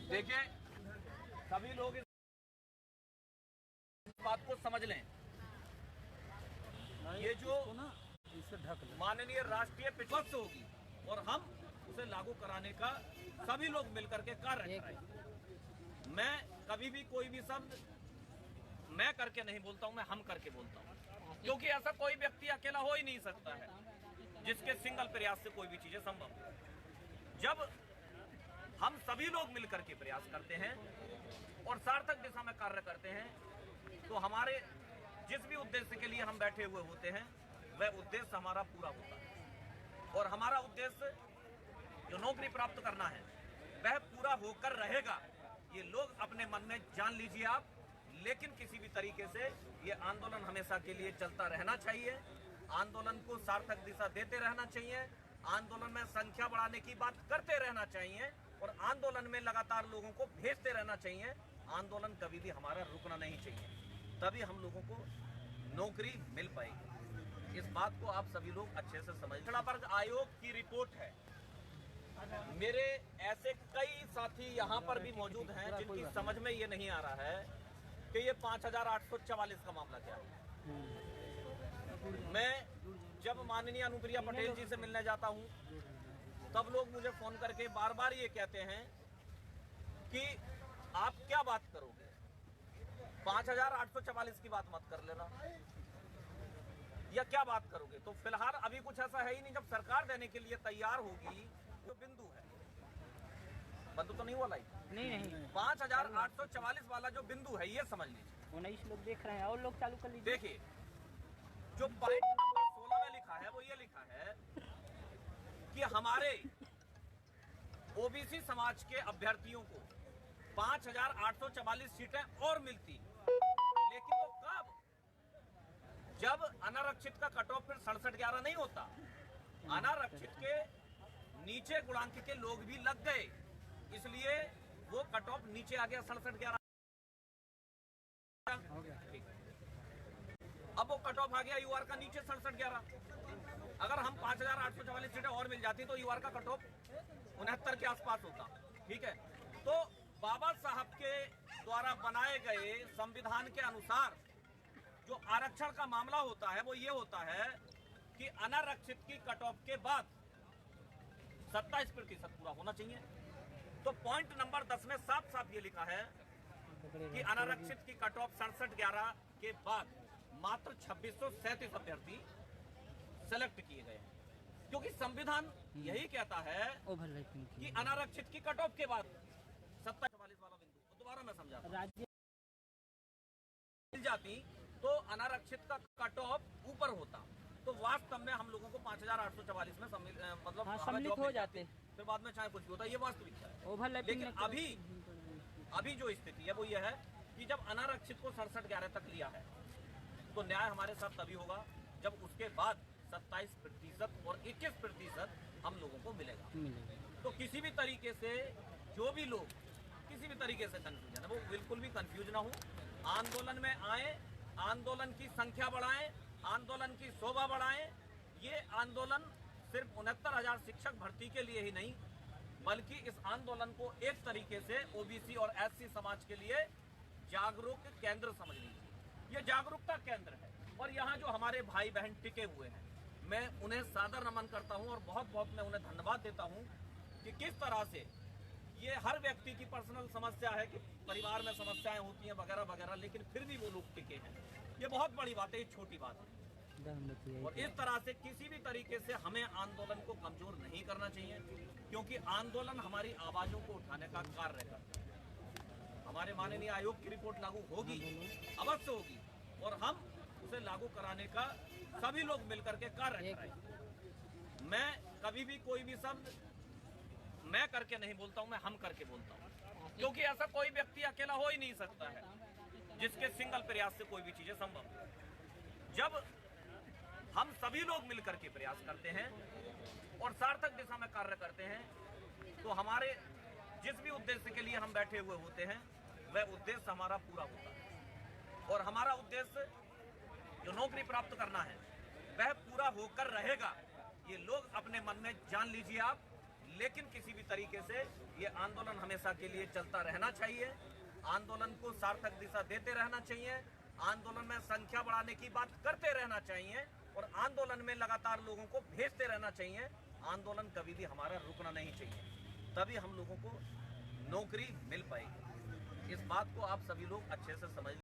देखिए, सभी लोग इस बात को समझ लें, ये जो माननीय राष्ट्रीय पिछड़ा होगी और हम उसे लागू कराने का सभी लोग मिलकर के कार्य करें। मैं कभी भी कोई भी शब्द मैं करके नहीं बोलता हूं, मैं हम करके बोलता हूं, क्योंकि ऐसा कोई व्यक्ति अकेला हो ही नहीं सकता है जिसके सिंगल प्रयास से कोई भी चीजें संभव हो। जब हम सभी लोग मिलकर के प्रयास करते हैं और सार्थक दिशा में कार्य करते हैं, तो हमारे जिस भी उद्देश्य के लिए हम बैठे हुए होते हैं वह उद्देश्य हमारा पूरा होता है। और हमारा उद्देश्य जो नौकरी प्राप्त करना है वह पूरा होकर रहेगा, ये लोग अपने मन में जान लीजिए आप। लेकिन किसी भी तरीके से ये आंदोलन हमेशा के लिए चलता रहना चाहिए, आंदोलन को सार्थक दिशा देते रहना चाहिए, आंदोलन में संख्या बढ़ाने की बात करते रहना चाहिए और आंदोलन में लगातार लोगों को भेजते रहना चाहिए। आंदोलन कभी भी हमारा रुकना नहीं चाहिए, तभी हम लोगों को नौकरी मिल पाएगी। इस बात को आप सभी लोग अच्छे से समझ। पिछड़ा वर्ग आयोग की रिपोर्ट है। मेरे ऐसे कई साथी यहाँ पर भी मौजूद हैं जिनकी समझ में ये नहीं आ रहा है कि ये 5844 का मामला क्या है। मैं जब माननीय अनुप्रिया पटेल जी से मिलने जाता हूँ तब लोग मुझे फोन करके बार बार ये कहते हैं कि आप क्या बात करोगे, 5844 की बात मत कर लेना, या क्या बात करोगे। तो फिलहाल अभी कुछ ऐसा है ही नहीं। जब सरकार देने के लिए तैयार होगी तो बिंदु है, बंदू तो नहीं हुआ लाइक नहीं 5844 वाला जो बिंदु है ये समझ लीजिए। 19 लोग देख रहे हैं और लोग चालू कर लीजिए। देखिए, जो पॉइंट नंबर 16 में लिखा है वो ये लिखा है कि हमारे ओबीसी समाज के अभ्यर्थियों को 5844 सीटें और मिलती, लेकिन वो कब, जब अनारक्षित का कट ऑफ फिर 67-11 नहीं होता। अनारक्षित के नीचे गुणांक के लोग भी लग गए, इसलिए वो कट ऑफ नीचे आ गया 67-11। अब वो कट ऑफ आ गया यूआर का नीचे 67-11। अगर हम 5844 सीटें और मिल जाती तो यूआर का कट ऑफ 69 के आसपास होता। ठीक है, तो बाबा साहब के द्वारा बनाए गए संविधान के अनुसार जो आरक्षण का मामला होता है वो ये होता है कि अनारक्षित की कट ऑफ के बाद 27% पूरा होना चाहिए। तो पॉइंट नंबर 10 में साफ साफ ये लिखा है कि अनारक्षित की कट ऑफ 67-11 के बाद मात्र 2637 अभ्यर्थी सेलेक्ट किए गए हैं, क्योंकि संविधान यही कहता है कि अनारक्षित की कट ऑफ के बाद 47 वाला बिंदु। तो दोबारा मैं समझा, राज्य मिल जाती तो अनारक्षित का कट ऑफ ऊपर होता, तो वास्तव में हम लोगों को 5844 में मतलब सम्मिलित हो जाते, फिर बाद में चाहे कुछ भी होता, ये वास्तविकता है। लेकिन अभी जो स्थिति है वो ये है कि जब अनारक्षित को 67-11 तक लिया है तो न्याय हमारे साथ तभी होगा जब उसके बाद 27% और 21% हम लोगों को मिलेगा। तो किसी भी तरीके से जो भी लोग किसी भी तरीके से कंफ्यूजन है वो बिल्कुल भी कंफ्यूज ना हो, आंदोलन में आए, आंदोलन की संख्या बढ़ाएं, आंदोलन की शोभा बढ़ाएं। ये आंदोलन सिर्फ 69,000 शिक्षक भर्ती के लिए ही नहीं, बल्कि इस आंदोलन को एक तरीके से ओबीसी और एससी समाज के लिए जागरूक केंद्र समझ लीजिए। ये जागरूकता केंद्र है और यहाँ जो हमारे भाई बहन टिके हुए हैं, मैं उन्हें सादर नमन करता हूँ और बहुत बहुत मैं उन्हें धन्यवाद देता हूँ कि किस तरह से ये हर व्यक्ति की पर्सनल समस्या है कि परिवार में समस्याएं होती हैं वगैरह वगैरह, लेकिन फिर भी वो लोग टिके हैं। ये बहुत बड़ी बात है, ये छोटी बात है। और इस तरह से किसी भी तरीके से हमें आंदोलन को कमजोर नहीं करना चाहिए, क्योंकि आंदोलन हमारी आवाजों को उठाने का कार्य करता है। हमारे माननीय आयोग की रिपोर्ट लागू होगी, अवश्य होगी, और हम उसे लागू कराने का सभी लोग मिलकर के कार्य करेंगे। मैं कभी भी कोई भी शब्द मैं करके नहीं बोलता हूं, मैं हम करके बोलता हूं, क्योंकि ऐसा कोई व्यक्ति अकेला हो ही नहीं सकता है जिसके सिंगल प्रयास से कोई भी चीजें संभव हो। जब हम सभी लोग मिलकर के प्रयास करते हैं और सार्थक दिशा में कार्य करते हैं, तो हमारे जिस भी उद्देश्य के लिए हम बैठे हुए होते हैं वह उद्देश्य हमारा पूरा होता है। और हमारा उद्देश्य जो नौकरी प्राप्त करना है वह पूरा होकर रहेगा, ये लोग अपने मन में जान लीजिए आप। लेकिन किसी भी तरीके से ये आंदोलन हमेशा के लिए चलता रहना चाहिए। आंदोलन को सार्थक दिशा देते रहना चाहिए। आंदोलन में संख्या बढ़ाने की बात करते रहना चाहिए और आंदोलन में लगातार लोगों को भेजते रहना चाहिए। आंदोलन कभी भी हमारा रुकना नहीं चाहिए, तभी हम लोगों को नौकरी मिल पाएगी। इस बात को आप सभी लोग अच्छे से समझ